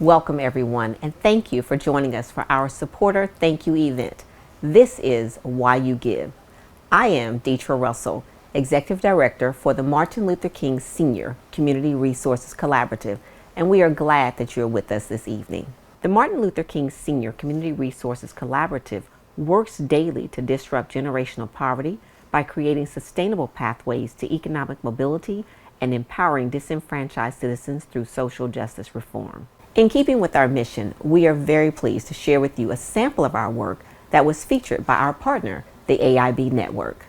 Welcome everyone, and thank you for joining us for our supporter thank you event. This is Why You Give. I am Deetra Russell, Executive Director for the Martin Luther King Sr. Community Resources Collaborative, and we are glad that you're with us this evening. The Martin Luther King Sr. Community Resources Collaborative works daily to disrupt generational poverty by creating sustainable pathways to economic mobility and empowering disenfranchised citizens through social justice reform. In keeping with our mission, we are very pleased to share with you a sample of our work that was featured by our partner, the AIB Network.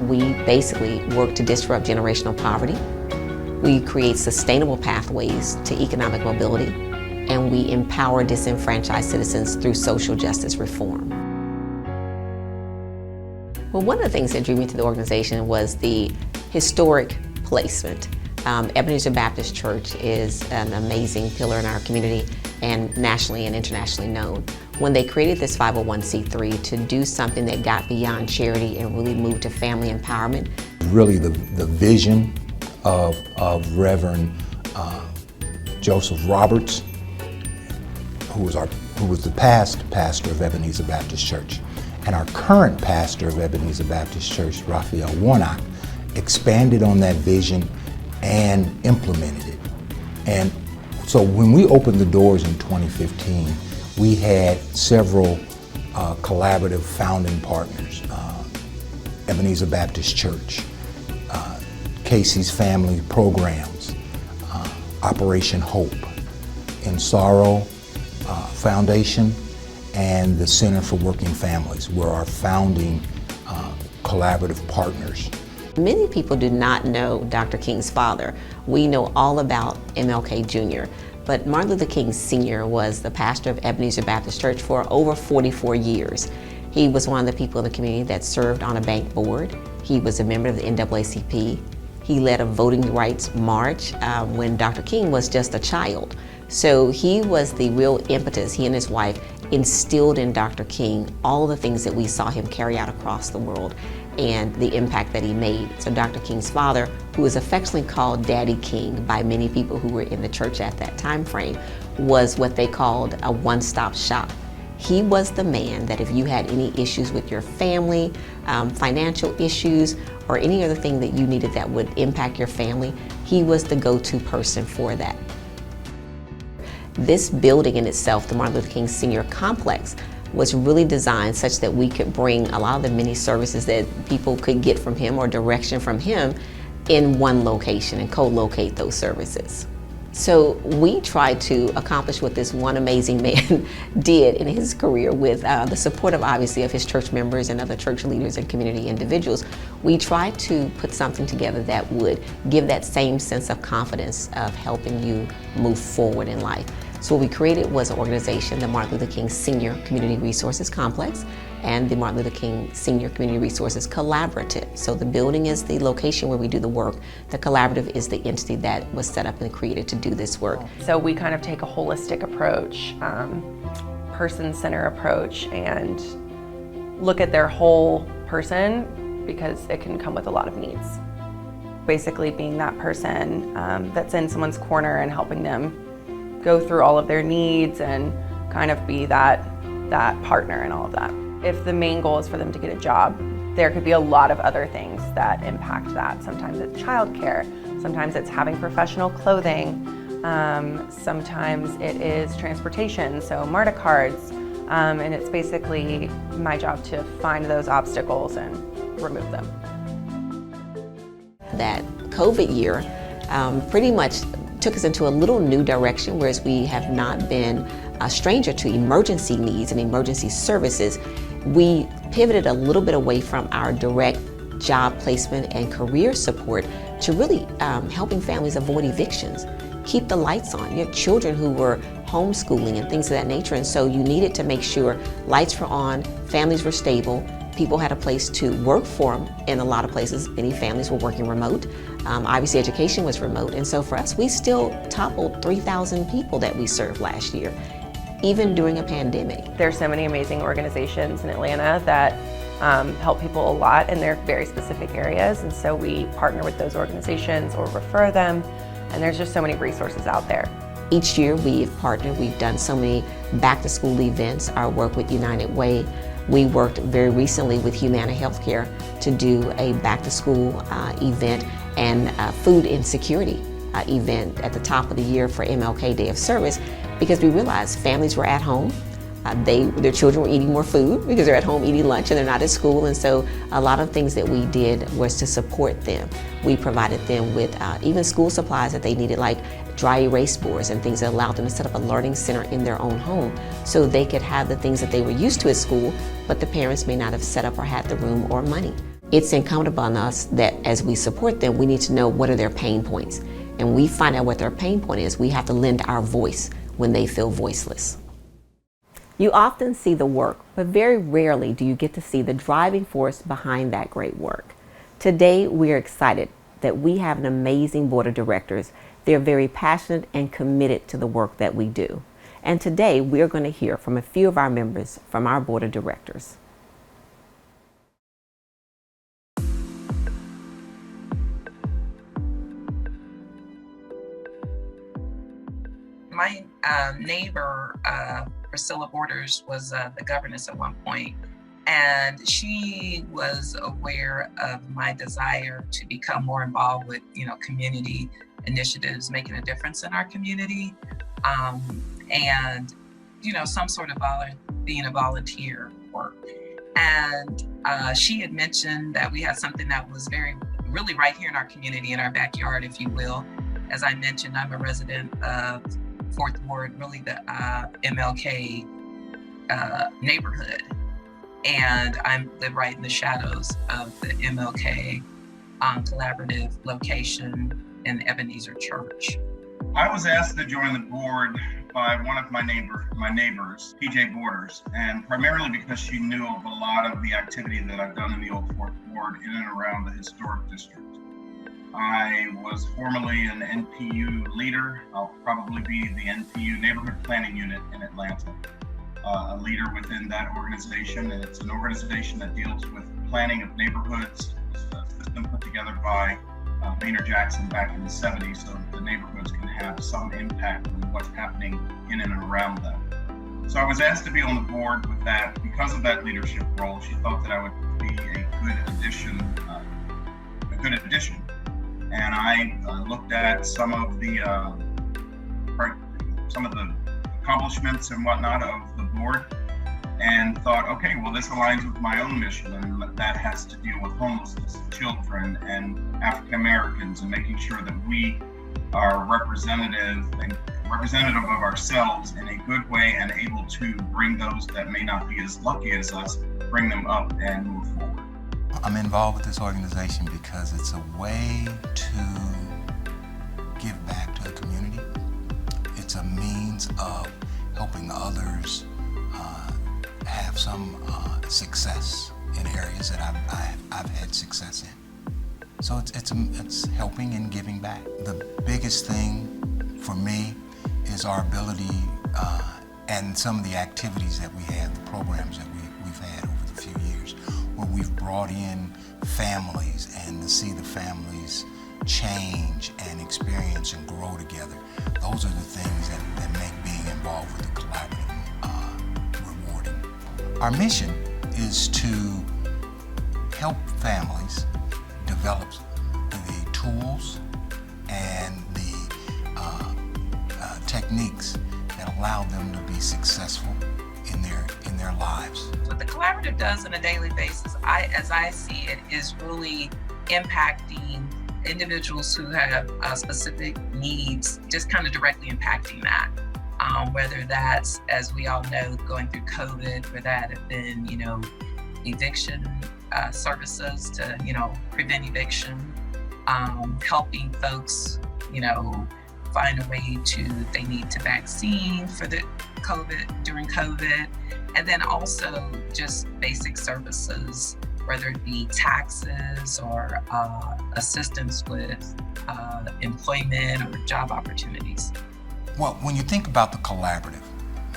We basically work to disrupt generational poverty. We create sustainable pathways to economic mobility, and we empower disenfranchised citizens through social justice reform. Well, one of the things that drew me to the organization was the historic placement. Ebenezer Baptist Church is an amazing pillar in our community and nationally and internationally known. When they created this 501c3 to do something that got beyond charity and really moved to family empowerment. Really the vision of Reverend Joseph Roberts, who was the past pastor of Ebenezer Baptist Church, and our current pastor of Ebenezer Baptist Church, Raphael Warnock, expanded on that vision and implemented it. And so when we opened the doors in 2015, we had several collaborative founding partners, Ebenezer Baptist Church, Casey's Family Programs, Operation Hope, In Sorrow Foundation, and the Center for Working Families were our founding collaborative partners. Many people do not know Dr. King's father. We know all about MLK Jr., but Martin Luther King Sr. was the pastor of Ebenezer Baptist Church for over 44 years. He was one of the people in the community that served on a bank board. He was a member of the NAACP. He led a voting rights march when Dr. King was just a child. So he was the real impetus. He and his wife instilled in Dr. King all the things that we saw him carry out across the world and the impact that he made. So Dr. King's father, who is affectionately called Daddy King by many people who were in the church at that time frame, was what they called a one-stop shop. He was the man that if you had any issues with your family, financial issues, or any other thing that you needed that would impact your family, he was the go-to person for that. This building in itself, the Martin Luther King Sr. Complex, was really designed such that we could bring a lot of the many services that people could get from him or direction from him in one location and co-locate those services. So we tried to accomplish what this one amazing man did in his career with the support of obviously of his church members and other church leaders and community individuals. We tried to put something together that would give that same sense of confidence of helping you move forward in life. So what we created was an organization, the Martin Luther King Sr. Community Resources Complex and the Martin Luther King Sr. Community Resources Collaborative. So the building is the location where we do the work. The collaborative is the entity that was set up and created to do this work. So we kind of take a holistic approach, person-centered approach, and look at their whole person because it can come with a lot of needs. Basically being that person that's in someone's corner and helping them go through all of their needs and kind of be that partner and all of that. If the main goal is for them to get a job, there could be a lot of other things that impact that. Sometimes it's childcare, sometimes it's having professional clothing, sometimes it is transportation, so MARTA cards, and it's basically my job to find those obstacles and remove them. That COVID year pretty much took us into a little new direction, whereas we have not been a stranger to emergency needs and emergency services. We pivoted a little bit away from our direct job placement and career support to really helping families avoid evictions, keep the lights on. You have children who were homeschooling and things of that nature, and so you needed to make sure lights were on, families were stable, People had a place to work for them. In a lot of places, many families were working remote. Obviously, education was remote. And so for us, we still toppled 3,000 people that we served last year, even during a pandemic. There's so many amazing organizations in Atlanta that help people a lot in their very specific areas. And so we partner with those organizations or refer them. And there's just so many resources out there. Each year we've partnered, we've done so many back to school events, our work with United Way. We worked very recently with Humana Healthcare to do a back to school event and food insecurity event at the top of the year for MLK Day of Service, because we realized families were at home. Their children were eating more food because they're at home eating lunch and they're not at school. And so a lot of things that we did was to support them. We provided them with even school supplies that they needed, like dry erase boards and things that allowed them to set up a learning center in their own home so they could have the things that they were used to at school, but the parents may not have set up or had the room or money. It's incumbent upon us that as we support them, we need to know what are their pain points. And we find out what their pain point is. We have to lend our voice when they feel voiceless. You often see the work, but very rarely do you get to see the driving force behind that great work. Today, we are excited that we have an amazing board of directors. They're very passionate and committed to the work that we do. And today, we are going to hear from a few of our members from our board of directors. My neighbor, Priscilla Borders, was the governess at one point, and she was aware of my desire to become more involved with, community initiatives, making a difference in our community, and, some sort of being a volunteer work. And she had mentioned that we had something that was really right here in our community, in our backyard, if you will. As I mentioned, I'm a resident of Fourth Ward, really the MLK neighborhood, and I live right in the shadows of the MLK collaborative location in Ebenezer Church. I was asked to join the board by one of my neighbors, PJ Borders, and primarily because she knew of a lot of the activity that I've done in the Old Fourth Ward in and around the historic district. I was formerly an NPU leader. I'll probably be the NPU Neighborhood Planning Unit in Atlanta, a leader within that organization. And it's an organization that deals with planning of neighborhoods. It was a system put together by Maynard Jackson back in the 70s, so that the neighborhoods can have some impact on what's happening in and around them. So I was asked to be on the board with that. Because of that leadership role, she thought that I would be a good addition. And I looked at some of the accomplishments and whatnot of the board, and thought, okay, well, this aligns with my own mission, and that has to deal with homelessness, children, and African Americans, and making sure that we are representative of ourselves in a good way, and able to bring those that may not be as lucky as us, bring them up and move forward. I'm involved with this organization because it's a way to give back to the community. It's a means of helping others have some success in areas that I've had success in. So it's helping and giving back. The biggest thing for me is our ability and some of the activities that we have, the programs that we've had over the few years, where we've brought in families and to see the families change and experience and grow together. Those are the things that make being involved with the collaborative rewarding. Our mission is to help families develop the tools and the techniques that allow them to be successful in their lives. What the collaborative does on a daily basis, as I see it, is really impacting individuals who have specific needs, just kind of directly impacting that. Whether that's, as we all know, going through COVID, where that have been, eviction services to, prevent eviction, helping folks, find a way they need to vaccine for the during COVID, And then also just basic services, whether it be taxes or assistance with employment or job opportunities. Well, when you think about the collaborative,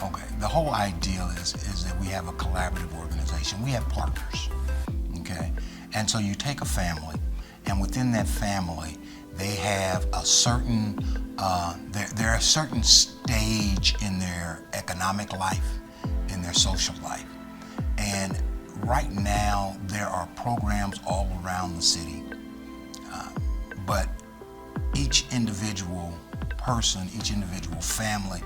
okay, the whole ideal is that we have a collaborative organization. We have partners, okay? And so you take a family, and within that family, they have a certain, they're a certain stage in their economic life, in their social life. And right now, there are programs all around the city, but each individual person, each individual family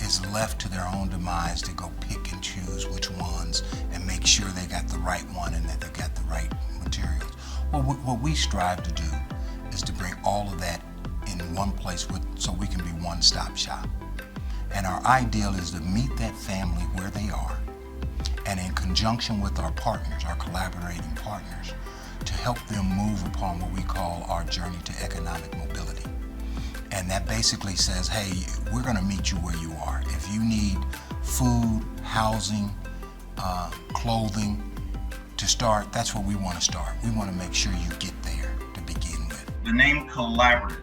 is left to their own demise to go pick and choose which ones and make sure they got the right one and that they got the right materials. Well, what we strive to do is to bring all of that in one place so we can be one-stop shop. And our ideal is to meet that family where they are, and in conjunction with our partners, our collaborating partners, to help them move upon what we call our journey to economic mobility. And that basically says, hey, we're gonna meet you where you are. If you need food, housing, clothing to start, that's where we wanna start. We wanna make sure you get there to begin with. The name collaborative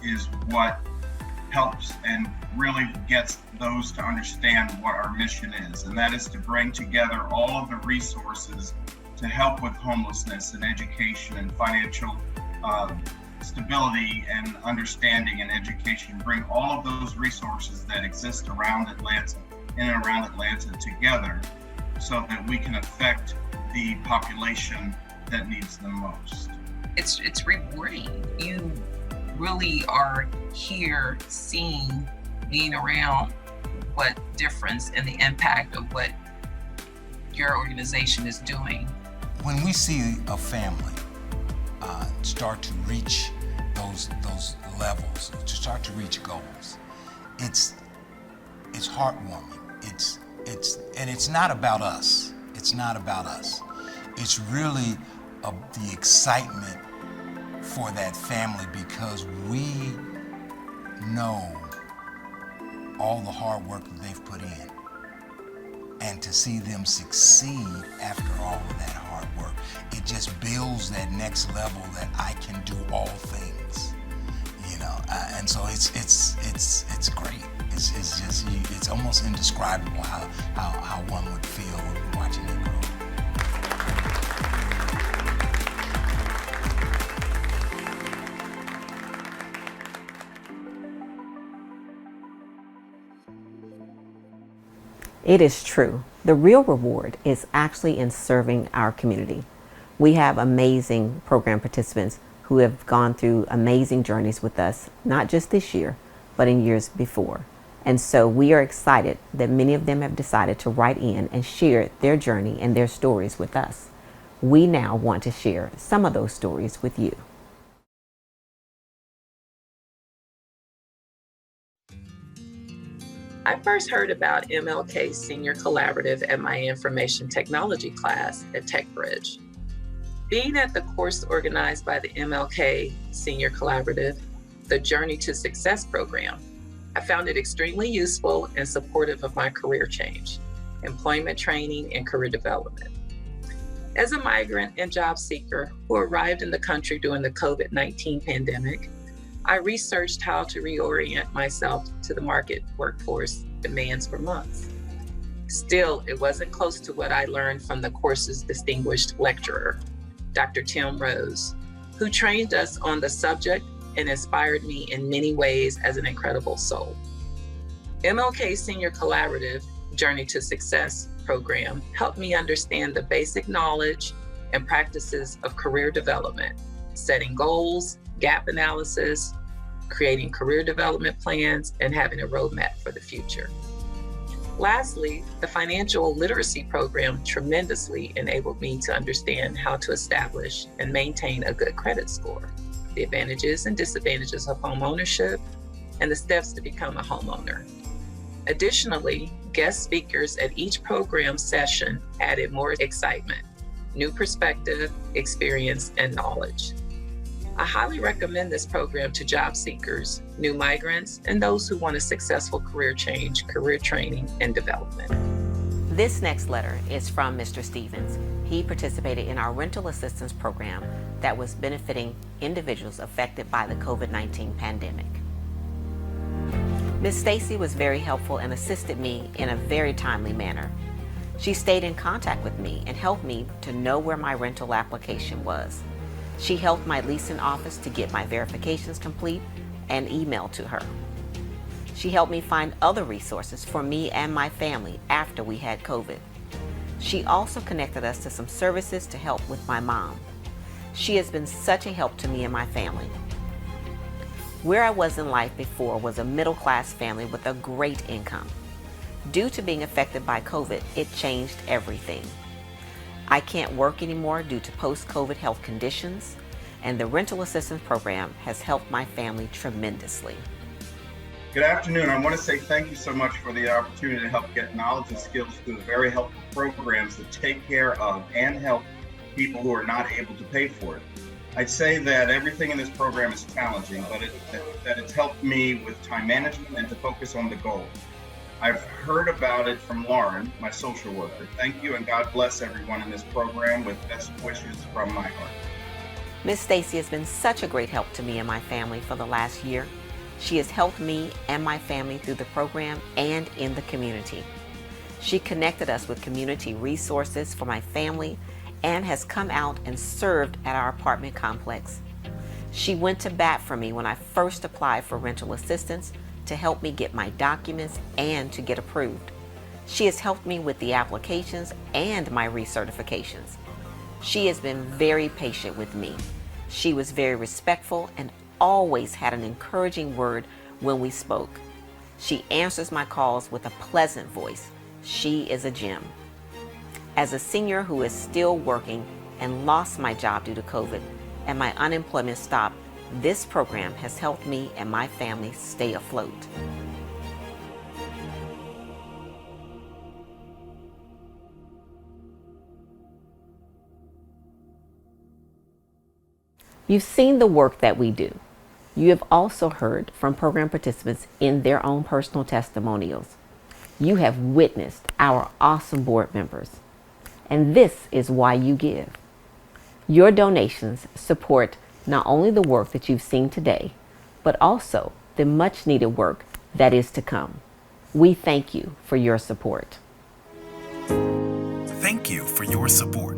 is what helps and really gets those to understand what our mission is, and that is to bring together all of the resources to help with homelessness and education and financial stability and understanding and education, bring all of those resources that exist around Atlanta, in and around Atlanta together so that we can affect the population that needs them most. It's rewarding. You really are here seeing, being around what difference and the impact of what your organization is doing. When we see a family start to reach those levels, to start to reach goals, it's heartwarming. And it's not about us. It's not about us. It's really the excitement for that family, because we know all the hard work that they've put in, and to see them succeed after all of that hard work, it just builds that next level that I can do all things, you know. And so it's great. It's almost indescribable how one would feel watching it grow. It is true. The real reward is actually in serving our community. We have amazing program participants who have gone through amazing journeys with us, not just this year, but in years before. And so we are excited that many of them have decided to write in and share their journey and their stories with us. We now want to share some of those stories with you. I first heard about MLK Senior Collaborative at my information technology class at TechBridge. Being at the course organized by the MLK Senior Collaborative, the Journey to Success program, I found it extremely useful and supportive of my career change, employment training, and career development. As a migrant and job seeker who arrived in the country during the COVID-19 pandemic, I researched how to reorient myself to the market workforce demands for months. Still, it wasn't close to what I learned from the course's distinguished lecturer, Dr. Tim Rose, who trained us on the subject and inspired me in many ways as an incredible soul. MLK Senior Collaborative Journey to Success program helped me understand the basic knowledge and practices of career development, setting goals, gap analysis, creating career development plans, and having a roadmap for the future. Lastly, the financial literacy program tremendously enabled me to understand how to establish and maintain a good credit score, the advantages and disadvantages of home ownership, and the steps to become a homeowner. Additionally, guest speakers at each program session added more excitement, new perspective, experience, and knowledge. I highly recommend this program to job seekers, new migrants, and those who want a successful career change, career training, and development. This next letter is from Mr. Stevens. He participated in our rental assistance program that was benefiting individuals affected by the COVID-19 pandemic. Ms. Stacy was very helpful and assisted me in a very timely manner. She stayed in contact with me and helped me to know where my rental application was. She helped my leasing office to get my verifications complete and emailed to her. She helped me find other resources for me and my family after we had COVID. She also connected us to some services to help with my mom. She has been such a help to me and my family. Where I was in life before was a middle-class family with a great income. Due to being affected by COVID, it changed everything. I can't work anymore due to post-COVID health conditions, and the rental assistance program has helped my family tremendously. Good afternoon. I want to say thank you so much for the opportunity to help get knowledge and skills through the very helpful programs that take care of and help people who are not able to pay for it. I'd say that everything in this program is challenging, but that it's helped me with time management and to focus on the goal. I've heard about it from Lauren, my social worker. Thank you, and God bless everyone in this program with best wishes from my heart. Ms. Stacy has been such a great help to me and my family for the last year. She has helped me and my family through the program and in the community. She connected us with community resources for my family and has come out and served at our apartment complex. She went to bat for me when I first applied for rental assistance to help me get my documents and to get approved. She has helped me with the applications and my recertifications. She has been very patient with me. She was very respectful and always had an encouraging word when we spoke. She answers my calls with a pleasant voice. She is a gem. As a senior who is still working and lost my job due to COVID and my unemployment stopped, this program has helped me and my family stay afloat. You've seen the work that we do. You have also heard from program participants in their own personal testimonials. You have witnessed our awesome board members. And this is why you give. Your donations support not only the work that you've seen today, but also the much needed work that is to come. We thank you for your support. Thank you for your support.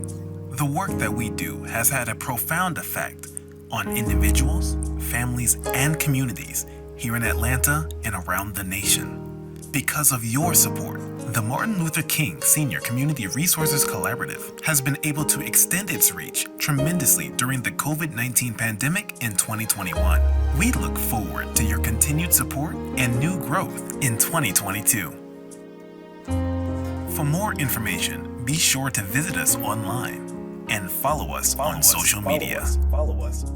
The work that we do has had a profound effect on individuals, families, and communities here in Atlanta and around the nation. Because of your support, the Martin Luther King Senior Community Resources Collaborative has been able to extend its reach tremendously during the COVID-19 pandemic in 2021. We look forward to your continued support and new growth in 2022. For more information, be sure to visit us online and follow us on social media. Follow us.